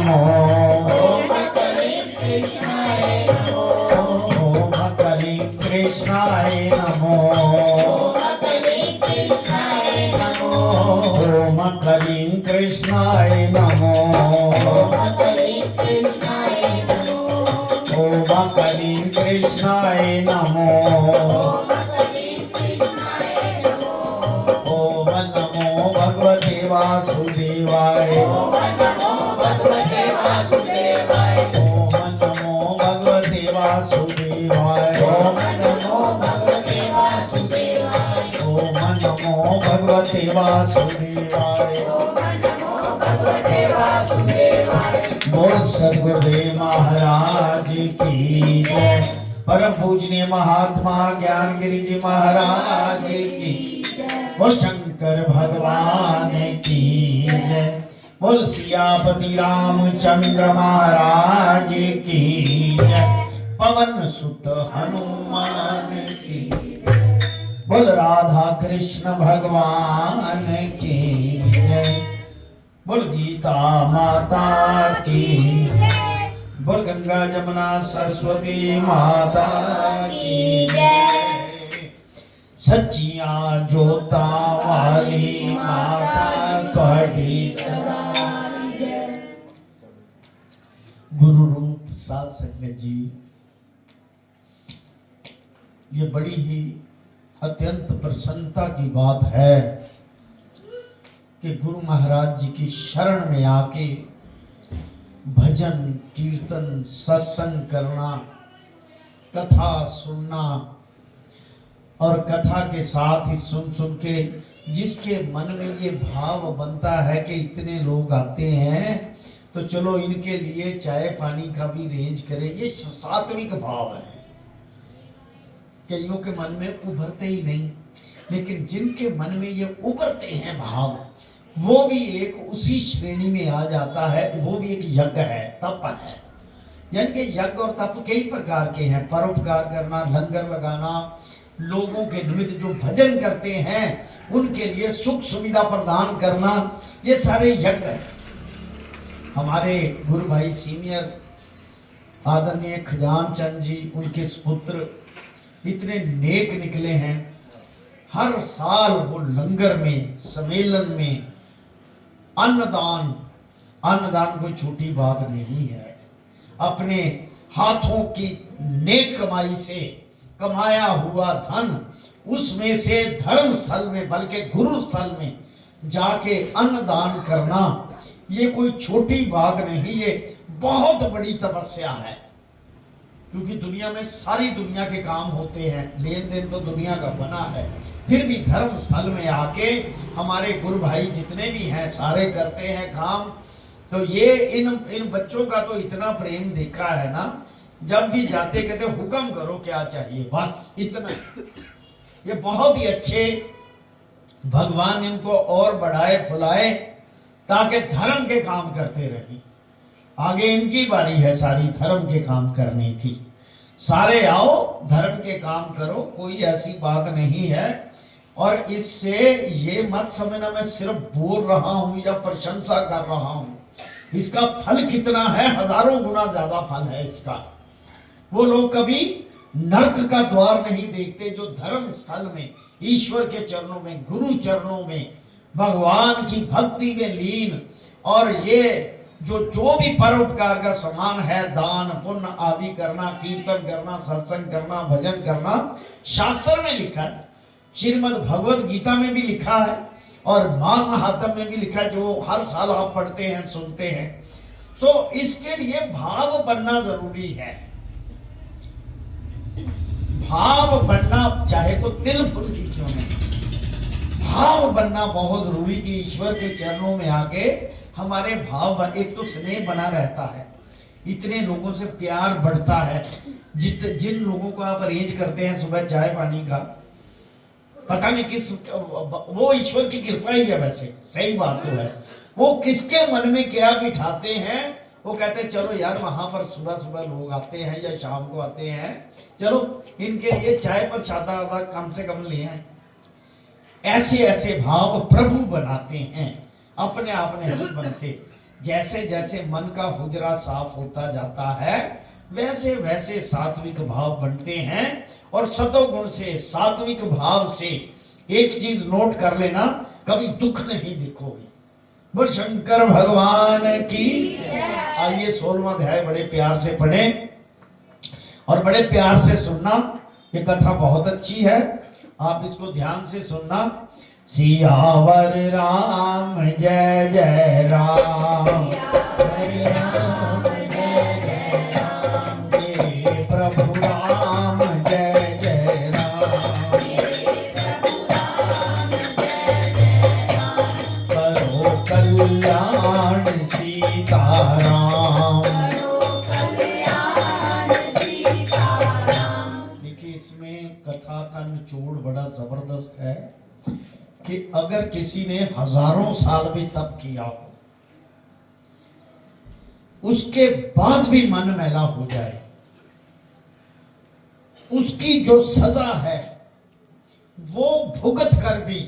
नमो। ओम कलिं कृष्णाय नमो। ओम कलिं कृष्णाय नमो। ओम कलिं कृष्णाय नमो। ओम कलिं कृष्णाय नमो। ओम कलिं कृष्णाय नमो। ओम कलिं कृष्णाय नमो। ओम नमो भगवते वासुदेवाय। ओम नमो भगवते वासुदेवाय। ओम नमो भगवते वासुदेवाय। ओम नमो भगवते वासुदेवाय। ओम नमो भगवते वासुदेवाय। ओम नमो भगवते वासुदेवाय। बोल सद्गुरुदेव महाराज की जय। परम पूजनीय महात्मा ज्ञानगिरि जी महाराज की जय। बोल शंकर भगवान की जय। बोल सियापति रामचंद्र महाराज की जय। पवन सुत हनुमान की जय। बोल राधा कृष्ण भगवान की जय। बोल गीता माता की जय। बोल गंगा जमुना सरस्वती माता की जय। सच्चिया जोता वाली माता कड़ी जय। गुरु रूप साध संगत जी, ये बड़ी ही अत्यंत प्रसन्नता की बात है कि गुरु महाराज जी की शरण में आके भजन कीर्तन सत्संग करना, कथा सुनना और कथा के साथ ही सुन सुन के जिसके मन में ये भाव बनता है कि इतने लोग आते हैं तो चलो इनके लिए चाय पानी का भी अरेंज करें, ये सात्विक भाव है। कईयों के मन में उभरते ही नहीं, लेकिन जिनके मन में ये उभरते हैं भाव, वो भी एक उसी श्रेणी में आ जाता है। वो भी एक यज्ञ है, तप है। यानी कि यज्ञ और तप कई प्रकार के हैं। परोपकार करना, लंगर लगाना, लोगों के निमित्त जो भजन करते हैं उनके लिए सुख सुविधा प्रदान करना, ये सारे यज्ञ हैं। हमारे गुरु भाई सीनियर आदरणीय खजान चंद जी, उनके सुपुत्र इतने नेक निकले हैं। हर साल वो लंगर में, सम्मेलन में अन्नदान कोई छोटी बात नहीं है। अपने हाथों की नेक कमाई से कमाया हुआ धन, उसमें से धर्म स्थल में, बल्कि गुरु स्थल में जाके अन्नदान करना, ये कोई छोटी बात नहीं, ये बहुत बड़ी तपस्या है। क्योंकि दुनिया में सारी दुनिया के काम होते हैं, लेन देन तो दुनिया का बना है, फिर भी धर्म स्थल में आके हमारे गुरु भाई जितने भी हैं सारे करते हैं काम। तो ये इन बच्चों का तो इतना प्रेम देखा है ना, जब भी जाते कहते हुक्म करो क्या चाहिए, बस इतना। ये बहुत ही अच्छे, भगवान इनको और बढ़ाए फुलाए ताकि धर्म के काम करते रहे। आगे इनकी बारी है सारी धर्म के काम करने की। सारे आओ धर्म के काम करो, कोई ऐसी बात नहीं है। और इससे ये मत समझना मैं सिर्फ बोल रहा हूं या प्रशंसा कर रहा हूं, इसका फल कितना है, हजारों गुना ज्यादा फल है इसका। वो लोग कभी नरक का द्वार नहीं देखते जो धर्म स्थल में, ईश्वर के चरणों में, गुरु चरणों में, भगवान की भक्ति में लीन, और ये जो भी परोपकार का समान है, दान पुण्य आदि करना, कीर्तन करना, सत्संग करना, भजन करना, शास्त्र में लिखा है, श्रीमद् भगवद गीता में भी लिखा है और महात्म्य में भी लिखा है, जो हर साल आप पढ़ते हैं, सुनते हैं। तो इसके लिए भाव बनना जरूरी है। भाव बनना चाहे को तिल फुल्की क्यों नहीं, भाव बनना बहुत जरूरी कि ईश्वर के चरणों में आके हमारे भाव, एक तो स्नेह बना रहता है, इतने लोगों से प्यार बढ़ता है। जिन लोगों को आप अरेंज करते हैं सुबह चाय पानी का, पता नहीं किस, वो ईश्वर की कृपा ही है वैसे, सही बात तो है। वो किसके मन में क्या बिठाते हैं, वो कहते हैं चलो यार वहां पर सुबह सुबह लोग आते हैं या शाम को आते हैं, चलो इनके लिए चाय पर सादा कम से कम ले आए। ऐसे ऐसे भाव प्रभु बनाते हैं, अपने आप नहीं बनते। जैसे जैसे मन का हुजरा साफ होता जाता है वैसे वैसे सात्विक भाव बनते हैं। और सतोगुण से, सात्विक भाव से एक चीज नोट कर लेना, कभी दुख नहीं दिखोगे। बोल शंकर भगवान की। आइए 16वां अध्याय बड़े प्यार से पढ़ें और बड़े प्यार से सुनना। ये कथा बहुत अच्छी है, आप इसको ध्यान से सुनना। सियावर राम जय जय राम, हरि राम जय जय राम, हे प्रभु राम जय जय राम, करो कल्याण सीताराम। देखिए इसमें कथा का निचोड़ बड़ा जबरदस्त है कि अगर किसी ने हजारों साल भी तप किया हो, उसके बाद भी मन मैला हो जाए, उसकी जो सजा है वो भुगत कर भी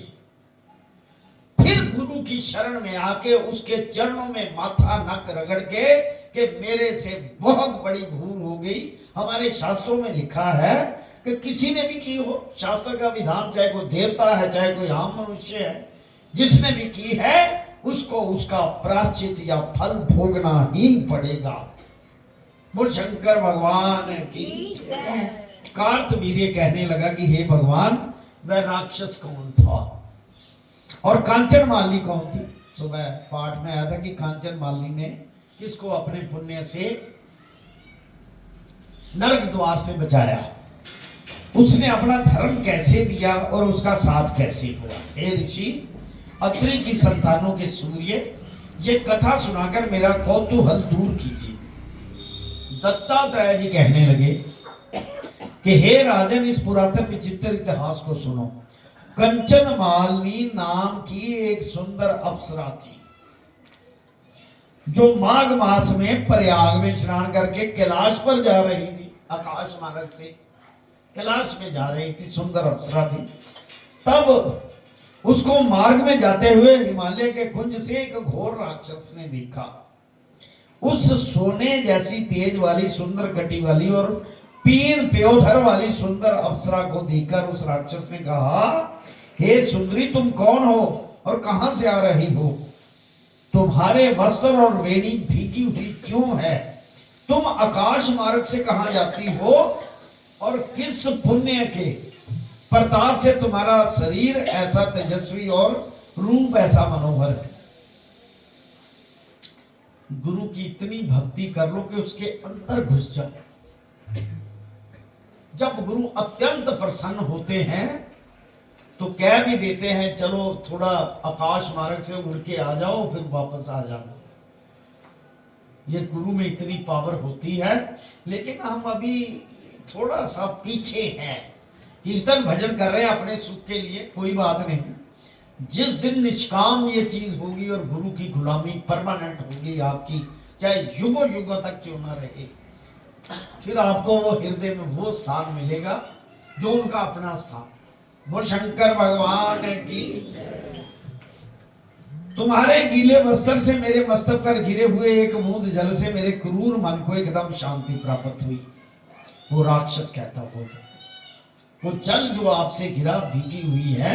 फिर गुरु की शरण में आके उसके चरणों में माथा नक रगड़ के कि मेरे से बहुत बड़ी भूल हो गई। हमारे शास्त्रों में लिखा है कि किसी ने भी की हो, शास्त्र का विधान, चाहे कोई देवता है चाहे कोई आम मनुष्य है, जिसने भी की है उसको उसका प्रायश्चित या फल भोगना ही पड़ेगा। बोल शंकर भगवान की। कार्तवीर्य कहने लगा कि हे भगवान, वह राक्षस कौन था और कांचन मालिनी कौन थी? सुबह पाठ में आया था कि कांचन मालिनी ने किसको अपने पुण्य से नरक द्वार से बचाया, उसने अपना धर्म कैसे दिया और उसका साथ कैसे हुआ। हे ऋषि, अत्रि की संतानों के सूर्य, ये कथा सुनाकर मेरा कौतूहल दूर कीजिए। दत्तात्रेय जी कहने लगे कि हे राजन, इस पुरातन विचित्र इतिहास को सुनो। कंचन मालिनी नाम की एक सुंदर अप्सरा थी जो माघ मास में प्रयाग में स्नान करके कैलाश पर जा रही थी। आकाश मार्ग से कैलाश में जा रही थी, सुंदर अप्सरा थी। तब उसको मार्ग में जाते हुए हिमालय के कुंज से एक घोर राक्षस ने देखा। उस सोने जैसी तेज वाली, सुंदर कटी वाली और पीन प्योधर वाली सुंदर अप्सरा को देखकर उस राक्षस ने कहा, हे सुंदरी, तुम कौन हो और कहां से आ रही हो? तुम्हारे वस्त्र और वेणी भीगी हुई क्यों है? तुम आकाश मार्ग से कहां जाती हो और किस पुण्य के प्रताप से तुम्हारा शरीर ऐसा तेजस्वी और रूप ऐसा मनोहर है? गुरु की इतनी भक्ति कर लो कि उसके अंदर घुस जाओ। जब गुरु अत्यंत प्रसन्न होते हैं तो कह भी देते हैं, चलो थोड़ा आकाश मार्ग से उड़ के आ जाओ, फिर वापस आ जाना। ये गुरु में इतनी पावर होती है। लेकिन हम अभी थोड़ा सा पीछे हैं, कीर्तन भजन कर रहे हैं अपने सुख के लिए, कोई बात नहीं। जिस दिन निष्काम ये चीज होगी और गुरु की गुलामी परमानेंट होगी आपकी, चाहे युगों युगों तक क्यों ना रहे, फिर आपको वो हृदय में वो स्थान मिलेगा जो उनका अपना स्थान। वो शंकर भगवान की। तुम्हारे गीले वस्त्र से मेरे मस्तक पर गिरे हुए एक बूंद जल से मेरे क्रूर मन को एकदम शांति प्राप्त हुई। वो राक्षस कहता हो, वो जल जो आपसे गिरा भीगी हुई है,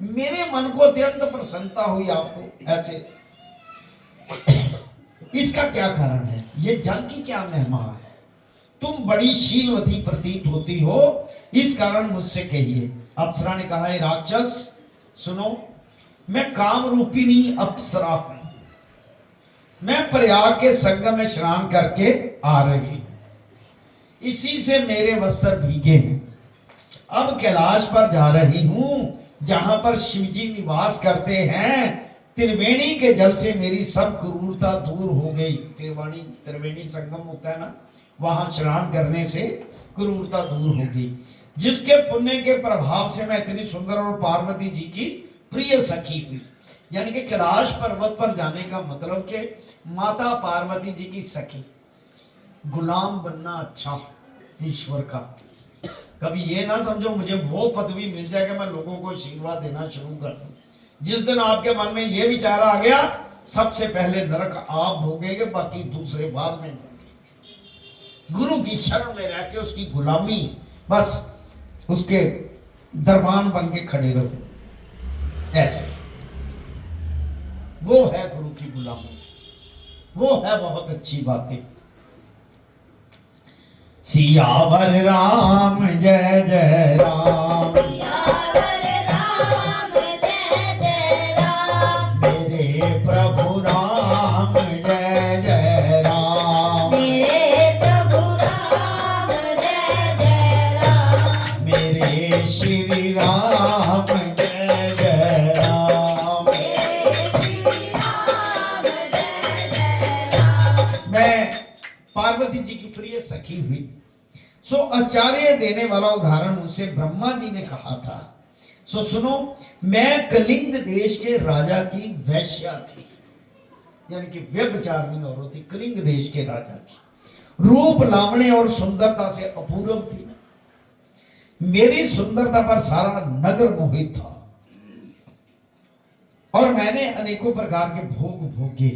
मेरे मन को अत्यंत प्रसन्नता हुई आपको ऐसे। इसका क्या कारण है? ये जल की क्या महिमा है? तुम बड़ी शीलवती प्रतीत होती हो, इस कारण मुझसे कहिए। अप्सरा ने कहा, हे राक्षस सुनो, मैं काम रूपिणी अप्सरा हूं। मैं प्रयाग के संगम में स्नान करके आ रही हूं, इसी से मेरे वस्त्र भीगे हैं। अब कैलाश पर जा रही हूं जहां पर शिवजी निवास करते हैं। त्रिवेणी के जल से मेरी सब क्रूरता दूर हो गई। त्रिवेणी संगम होता है ना, वहां स्नान करने से क्रूरता दूर हो गई, जिसके पुण्य के प्रभाव से मैं इतनी सुंदर और पार्वती जी की प्रिय सखी हुई। यानी कि कैलाश पर्वत पर जाने का मतलब कि माता पार्वती जी की सखी। गुलाम बनना अच्छा ईश्वर का। कभी ये ना समझो मुझे वो पदवी मिल जाएगा मैं लोगों को आशीर्वाद देना शुरू कर दूं। जिस दिन आपके मन में ये विचार आ गया, सबसे पहले नरक आप भोगेंगे, बाकी दूसरे बाद में भोगेंगे। गुरु की शरण में रह के उसकी गुलामी, बस उसके दरबान बन के खड़े रहो, ऐसे। वो है गुरु की गुलामी, वो है बहुत अच्छी बातें। सियावर राम जय जय राम, सियावर राम जय जय राम, मेरे प्रभु राम जय जय राम, मेरे प्रभु राम जय जय राम, मेरे श्री राम जय जय राम, मेरे श्री राम जय जय राम। मैं पार्वती जी की प्रिय सखी हुई। सो आचार्य देने वाला उदाहरण उसे ब्रह्मा जी ने कहा था। सो सुनो, मैं कलिंग देश के राजा की वैश्या थी, यानी कि व्यभिचारिणी औरत थी, कलिंग देश के राजा की। रूप लावण्य और सुंदरता से अपूर्व थी। मेरी सुंदरता पर सारा नगर मोहित था और मैंने अनेकों प्रकार के भोग भोगे,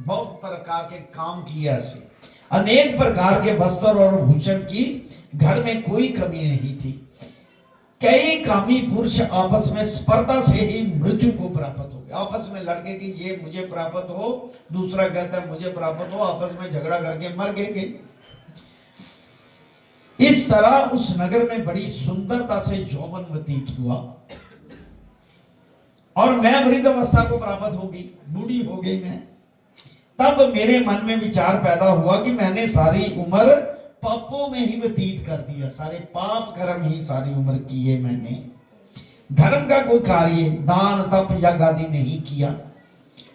बहुत प्रकार के काम किए, ऐसे अनेक प्रकार के वस्त्र और भूषण की घर में कोई कमी नहीं थी। कई कामी पुरुष आपस में स्पर्धा से ही मृत्यु को प्राप्त हो गए। आपस में लड़के कि ये मुझे प्राप्त हो, दूसरा कहता है मुझे प्राप्त हो, आपस में झगड़ा करके मर गए। इस तरह उस नगर में बड़ी सुंदरता से यौवन व्यतीत हुआ और मैं वृद्ध अवस्था को प्राप्त होगी, बूढ़ी हो गई मैं। तब मेरे मन में विचार पैदा हुआ कि मैंने सारी उम्र पापों में ही व्यतीत कर दिया, सारे पाप कर्म ही सारी उम्र किए मैंने। धर्म का कोई कार्य, दान तप यज्ञ आदि नहीं किया।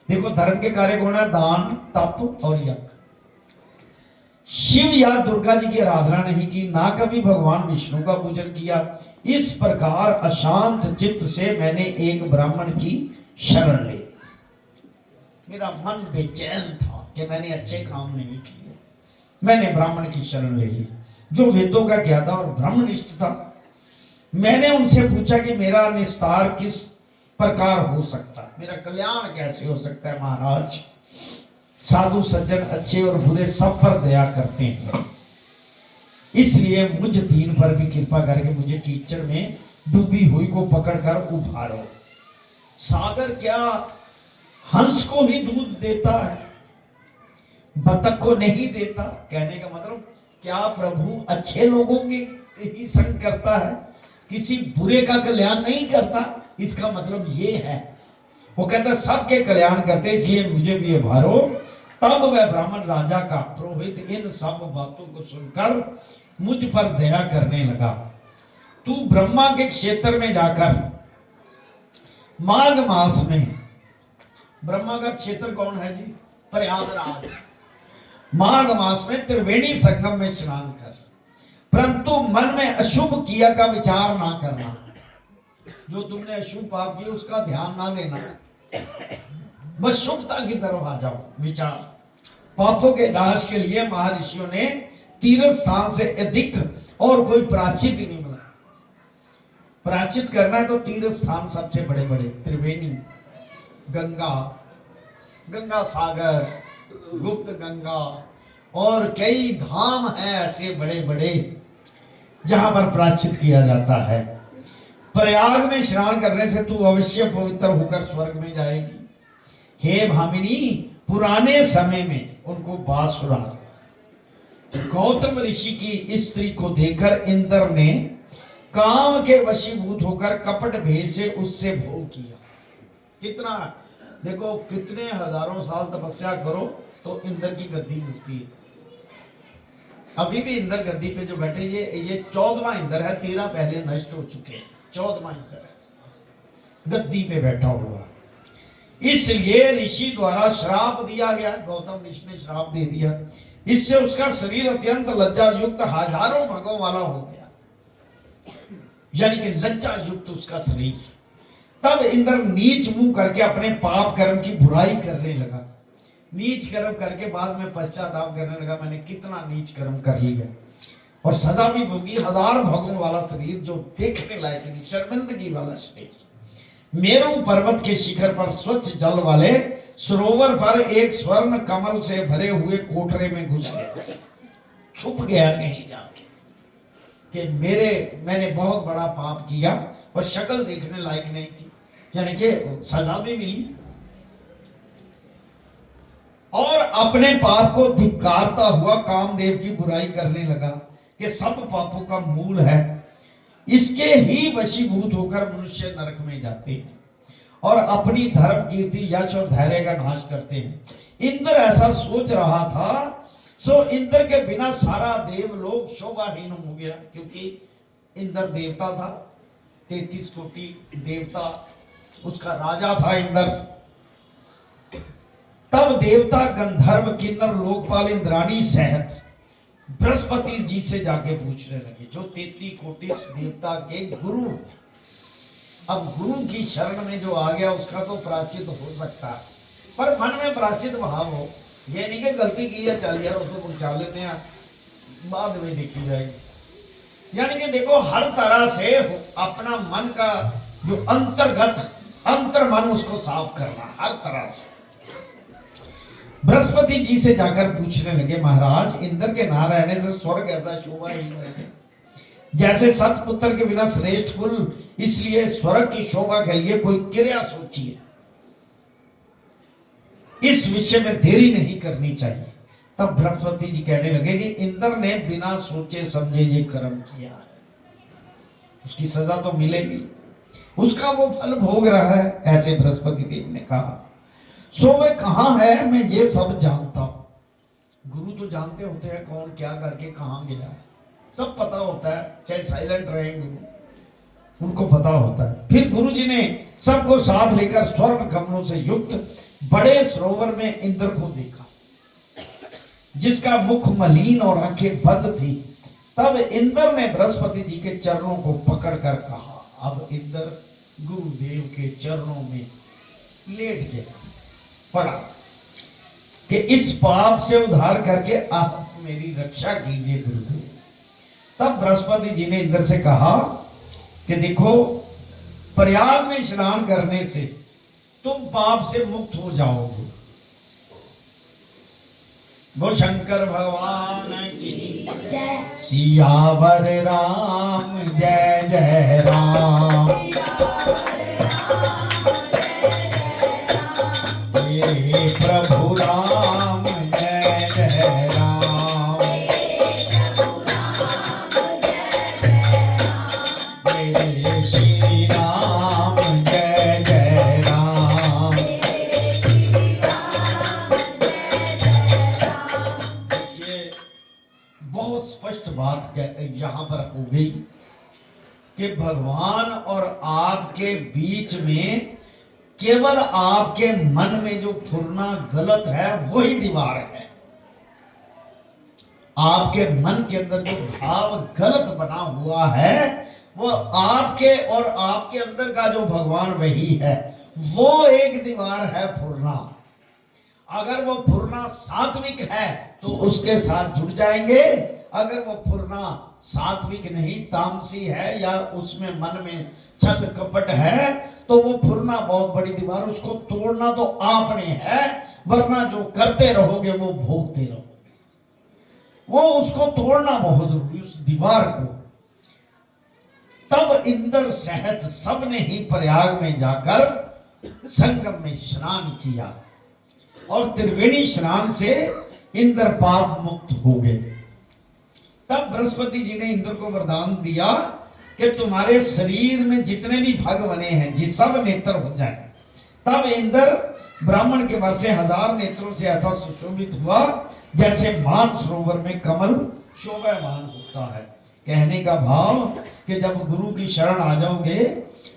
देखो धर्म के कार्य कौन है? दान, तप और यज्ञ। शिव या दुर्गा जी की आराधना नहीं की, ना कभी भगवान विष्णु का पूजन किया। इस प्रकार अशांत चित्त से मैंने एक ब्राह्मण की शरण ली। मेरा मन बेचैन था कि मैंने अच्छे काम नहीं किए। मैंने ब्राह्मण की शरण ले ली जो वेदों का ज्ञाता और ब्राह्मणिष्ठ था। मैंने उनसे पूछा कि मेरा निस्तार किस प्रकार हो सकता है, मेरा कल्याण कैसे हो सकता है महाराज? साधु सज्जन अच्छे और बुरे सब पर दया करते हैं, इसलिए मुझ दीन पर भी कृपा करके मुझे कीचड़ में डूबी हुई को पकड़कर उभारो। सागर क्या हंस को ही दूध देता है, बतख को नहीं देता? कहने का मतलब क्या प्रभु अच्छे लोगों के ही संग करता है, किसी बुरे का कल्याण नहीं करता? इसका मतलब ये है। वो कहता सबके कल्याण करते, इसलिए मुझे भी उभारो। तब वह ब्राह्मण राजा का पुरोहित इन सब बातों को सुनकर मुझ पर दया करने लगा। तू ब्रह्मा के क्षेत्र में जाकर माघ मास में, ब्रह्मा का क्षेत्र कौन है जी? प्रयागराज। माघ मास में त्रिवेणी संगम में स्नान कर, परंतु मन में अशुभ किया का विचार ना करना। जो तुमने अशुभ पाप किया उसका ध्यान ना देना, बस शुभता की तरफ आ जाओ विचार। पापों के नाश के लिए महर्षियों ने तीर्थ स्थान से अधिक और कोई प्राचित ही नहीं बनाया। प्राचित करना है तो तीर्थ स्थान सबसे बड़े बड़े, त्रिवेणी, गंगा, गंगा सागर, गुप्त गंगा और कई धाम हैं ऐसे बड़े बड़े जहां पर प्राचित किया जाता है। प्रयाग में स्नान करने से तू अवश्य पवित्र होकर स्वर्ग में जाएगी। हे भामिनी, पुराने समय में उनको बात सुना। गौतम ऋषि की स्त्री को देखकर इंद्र ने काम के वशीभूत होकर कपट भेद से उससे भोग किया। कितना देखो, कितने हजारों साल तपस्या करो तो इंद्र की गद्दी मिलती है। अभी भी इंद्र गद्दी पे जो बैठे, ये 14वां इंद्र है, 13 पहले नष्ट हो चुके हैं, 14वां इंद्र है गद्दी पे बैठा हुआ। इसलिए ऋषि द्वारा श्राप दिया गया, गौतम ऋषि ने श्राप दे दिया। इससे उसका शरीर अत्यंत लज्जा युक्त हजारों भागों वाला हो गया, यानी कि लज्जा युक्त उसका शरीर। तब इंद्र नीच मुंह करके अपने पाप कर्म की बुराई करने लगा। नीच कर्म करके बाद में पश्चाताप करने लगा, मैंने कितना नीच कर्म कर लिया, और सजा भी भोगी। हजार भागों वाला शरीर जो देखने लायक नहीं, शर्मिंदगी वाला शरीर। मेरू पर्वत के शिखर पर स्वच्छ जल वाले सरोवर पर एक स्वर्ण कमल से भरे हुए कोठरे में घुस गया, छुप गया कहीं जाके कि मैंने बहुत बड़ा पाप किया और शक्ल देखने लायक नहीं थी, यानी कि सजा भी मिली। और अपने पाप को धिक्कारता हुआ कामदेव की बुराई करने लगा कि सब पापों का मूल है, इसके ही वशीभूत होकर मनुष्य नरक में जाते हैं और अपनी धर्म कीर्ति यश और धैर्य का नाश करते हैं। इंद्र ऐसा सोच रहा था, सो इंद्र के बिना सारा देवलोक शोभाहीन हो गया, क्योंकि इंद्र देवता था, 33 कोटि देवता, उसका राजा था इंद्र। तब देवता गंधर्व किन्नर लोकपाल इंद्राणी सहित बृहस्पति जी से जाके पूछने लगे, जो 33 कोटि देवता के गुरु, अब गुरु की शरण में जो आ गया उसका तो प्रायश्चित हो सकता है, पर मन में प्रायश्चित भाव हो, ये नहीं कि गलती की है चल यार उसको पहुंचा लेते हैं बाद में देखी जाएगी। यानी कि देखो हर तरह से अपना मन का जो अंतर मन उसको साफ करना हर तरह से। बृहस्पति जी से जाकर पूछने लगे, महाराज इंद्र के ना रहने से स्वर्ग ऐसा शोभा ही नहीं, जैसे सतपुत्र के बिना श्रेष्ठ कुल, इसलिए स्वर्ग की शोभा के लिए कोई क्रिया सोचिए, इस विषय में देरी नहीं करनी चाहिए। तब बृहस्पति जी कहने लगे कि इंद्र ने बिना सोचे समझे ये कर्म किया है, उसकी सजा तो मिलेगी, उसका वो फल भोग रहा है, ऐसे बृहस्पति देव ने कहा। सो वह कहाँ है, मैं ये सब जानता हूं। गुरु तो जानते होते हैं कौन क्या करके कहाँ गया है, सब पता होता है, चाहे साइलेंट रहे गुरु, उनको पता होता है। फिर गुरु जी ने सबको साथ लेकर स्वर्ण कमलों से युक्त बड़े सरोवर में इंद्र को देखा, जिसका मुख मलिन और आंखें बंद थी। तब इंद्र ने बृहस्पति जी के चरणों को पकड़कर कहा, अब इंद्र गुरुदेव के चरणों में लेट गया, पड़ा कि इस पाप से उद्धार करके आप मेरी रक्षा कीजिए गुरुदेव। तब बृहस्पति जी ने इंद्र से कहा कि देखो, प्रयाग में स्नान करने से तुम पाप से मुक्त हो जाओगे। वो शंकर भगवान की जय। सियावर राम जय जय राम, हे प्रभु राम जय जय राम, हे श्री राम जय जय राम। ये बहुत स्पष्ट बात यहाँ पर हो गई कि भगवान और आपके बीच में केवल आपके मन में जो फुरना गलत है वही दीवार है। आपके मन के अंदर जो भाव गलत बना हुआ है वो आपके और आपके अंदर का जो भगवान वही है, वो एक दीवार है फुरना। अगर वो फुरना सात्विक है तो उसके साथ जुड़ जाएंगे, अगर वो फुरना सात्विक नहीं तामसी है या उसमें मन में छल कपट है तो वो फुरना बहुत बड़ी दीवार, उसको तोड़ना तो आपने है, वरना जो करते रहोगे वो भोगते रहोगे। वो उसको तोड़ना बहुत जरूरी, उस दीवार को। तब इंद्र सहित सबने ही प्रयाग में जाकर संगम में स्नान किया और त्रिवेणी स्नान से इंद्र पाप मुक्त हो गए। तब बृहस्पति जी ने इंद्र को वरदान दिया कि तुम्हारे शरीर में जितने भी भाग बने हैं जी सब नेत्र हो जाए। तब इंद्र ब्राह्मण के वर से 1000 नेत्रों से ऐसा सुशोभित हुआ जैसे मान सरोवर में कमल शोभायमान होता है। कहने का भाव कि जब गुरु की शरण आ जाओगे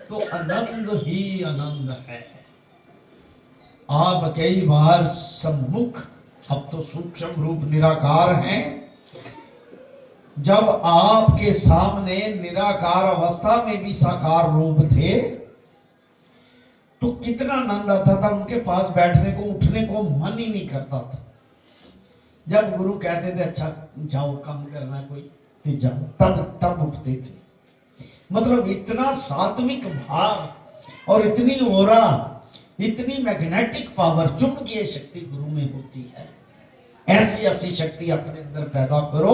तो आनंद ही आनंद है। आप कई बार सम्मुख, अब तो सूक्ष्म रूप निराकार हैं, जब आपके सामने निराकार अवस्था में भी साकार रूप थे तो कितना आनंद आता था, उनके पास बैठने को उठने को मन ही नहीं करता था। जब गुरु कहते थे अच्छा जाओ काम करना कोई तो जाओ, तब उठते थे। मतलब इतना सात्विक भाव और इतनी ओरा इतनी मैग्नेटिक पावर चुंबकीय शक्ति गुरु में होती है। ऐसी ऐसी शक्ति अपने अंदर पैदा करो,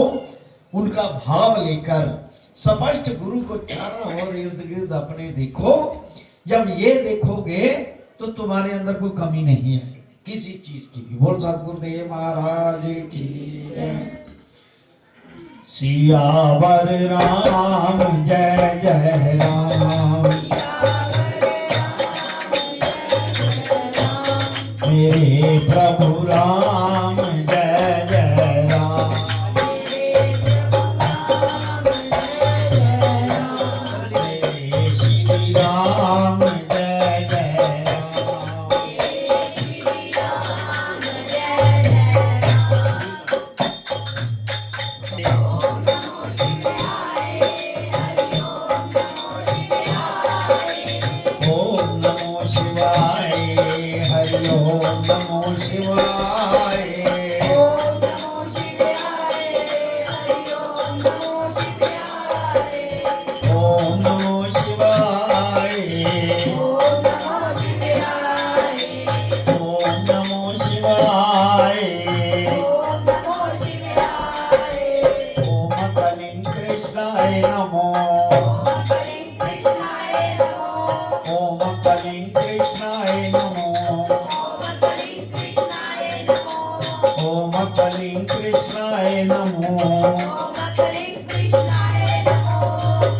उनका भाव लेकर स्पष्ट गुरु को चारों ओर इर्द गिर्द अपने देखो। जब ये देखोगे तो तुम्हारे अंदर कोई कमी नहीं है किसी चीज की भी। बोल सतगुरुदेव महाराज की जय। सियावर राम जय जय राम, मेरे प्रभु राम जय जय राम, मेरे श्री राम जय जय राम। ओम नमो शिवाय, हरि ओम नमो शिवाय। ओम नमो शिवाय, ओम नमो शिवाय। ओम कलिं कृष्णाय नमो, ओम कलिं कृष्णाय नमो, ओम कलिं कृष्णाय नमो,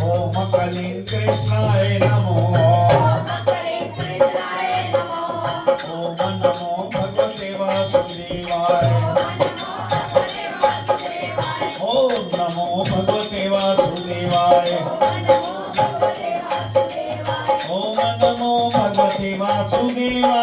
ओम कलिं कृष्णाय नमो। ओम नमो भगवते वासुदेवाय, ओम नमो भगवते वासुदेवाय, ओम नमो भगवते वासुदेवाय।